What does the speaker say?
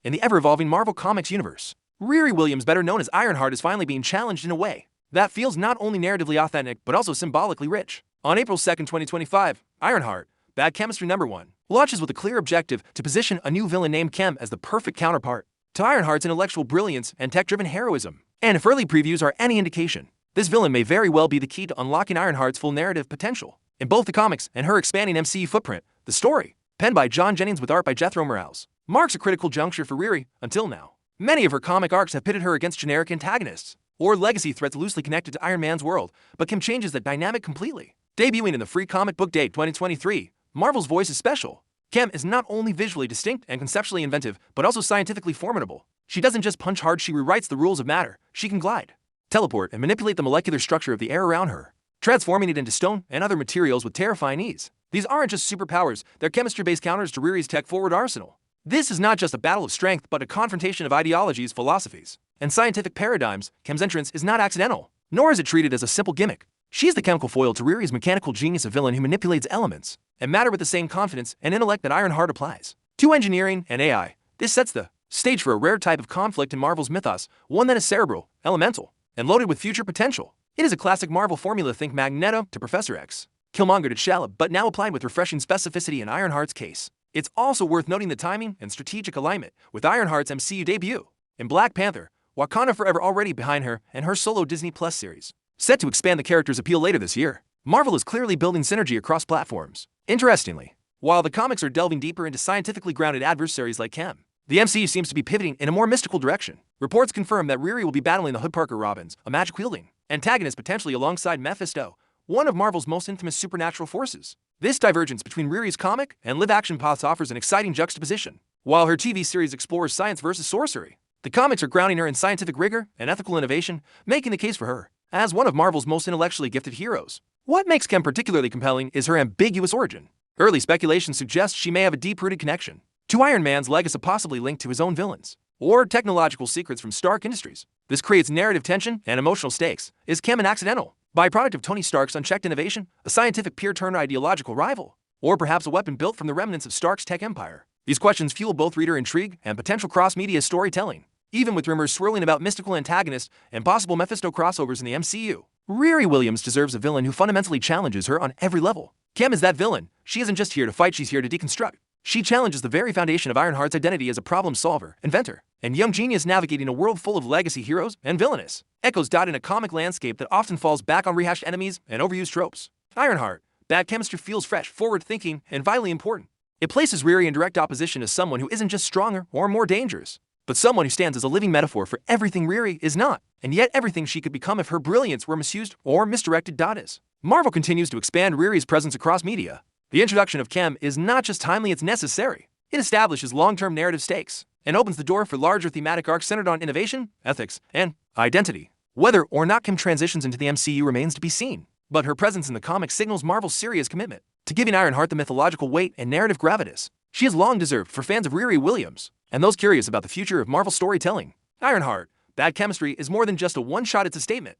in the ever-evolving Marvel Comics universe. Riri Williams, better known as Ironheart, is finally being challenged in a way that feels not only narratively authentic but also symbolically rich. On April 2, 2025, Ironheart, Bad Chemistry #1, launches with a clear objective to position a new villain named Khem as the perfect counterpart to Ironheart's intellectual brilliance and tech-driven heroism. And if early previews are any indication, this villain may very well be the key to unlocking Ironheart's full narrative potential in both the comics and her expanding MCU footprint. The story, penned by John Jennings with art by Jethro Morales, marks a critical juncture for Riri. Until now, many of her comic arcs have pitted her against generic antagonists or legacy threats loosely connected to Iron Man's world, but Khem changes that dynamic completely. Debuting in the Free Comic Book Day 2023, Marvel's voice is special. Khem is not only visually distinct and conceptually inventive, but also scientifically formidable. She doesn't just punch hard, she rewrites the rules of matter. She can glide, teleport, and manipulate the molecular structure of the air around her, transforming it into stone and other materials with terrifying ease. These aren't just superpowers, they're chemistry-based counters to Riri's tech-forward arsenal. This is not just a battle of strength, but a confrontation of ideologies, philosophies, and scientific paradigms. Khem's entrance is not accidental, nor is it treated as a simple gimmick. She's the chemical foil to Riri's mechanical genius, a villain who manipulates elements and matter with the same confidence and intellect that Ironheart applies to engineering and AI. This sets the stage for a rare type of conflict in Marvel's mythos, one that is cerebral, elemental, and loaded with future potential. It is a classic Marvel formula, think Magneto to Professor X, Killmonger to T'Challa, but now applied with refreshing specificity in Ironheart's case. It's also worth noting the timing and strategic alignment with Ironheart's MCU debut in Black Panther, Wakanda Forever already behind her, and her solo Disney Plus series, set to expand the character's appeal later this year. Marvel is clearly building synergy across platforms. Interestingly, while the comics are delving deeper into scientifically grounded adversaries like Khem, the MCU seems to be pivoting in a more mystical direction. Reports confirm that Riri will be battling the Hood Parker Robins, a magic-wielding antagonist potentially alongside Mephisto, one of Marvel's most infamous supernatural forces. This divergence between Riri's comic and live-action paths offers an exciting juxtaposition. While her TV series explores science versus sorcery, the comics are grounding her in scientific rigor and ethical innovation, making the case for her as one of Marvel's most intellectually gifted heroes. What makes Khem particularly compelling is her ambiguous origin. Early speculation suggests she may have a deep-rooted connection to Iron Man's legacy, possibly linked to his own villains or technological secrets from Stark Industries. This creates narrative tension and emotional stakes. Is Khem an accidental byproduct of Tony Stark's unchecked innovation, a scientific peer-turned ideological rival, or perhaps a weapon built from the remnants of Stark's tech empire? These questions fuel both reader intrigue and potential cross-media storytelling, even with rumors swirling about mystical antagonists and possible Mephisto crossovers in the MCU. Riri Williams deserves a villain who fundamentally challenges her on every level. Khem is that villain. She isn't just here to fight, she's here to deconstruct. She challenges the very foundation of Ironheart's identity as a problem solver, inventor, and young genius navigating a world full of legacy heroes and villainous echoes dot in a comic landscape that often falls back on rehashed enemies and overused tropes. Ironheart, Bad Chemistry feels fresh, forward-thinking, and vitally important. It places Riri in direct opposition to someone who isn't just stronger or more dangerous, but someone who stands as a living metaphor for everything Riri is not, and yet everything she could become if her brilliance were misused or misdirected. Is. Marvel continues to expand Riri's presence across media. The introduction of Khem is not just timely, it's necessary. It establishes long-term narrative stakes and opens the door for larger thematic arcs centered on innovation, ethics, and identity. Whether or not Khem transitions into the MCU remains to be seen, but her presence in the comics signals Marvel's serious commitment to giving Ironheart the mythological weight and narrative gravitas she has long deserved. For fans of Riri Williams and those curious about the future of Marvel storytelling, Ironheart, Bad Chemistry is more than just a one-shot, it's a statement.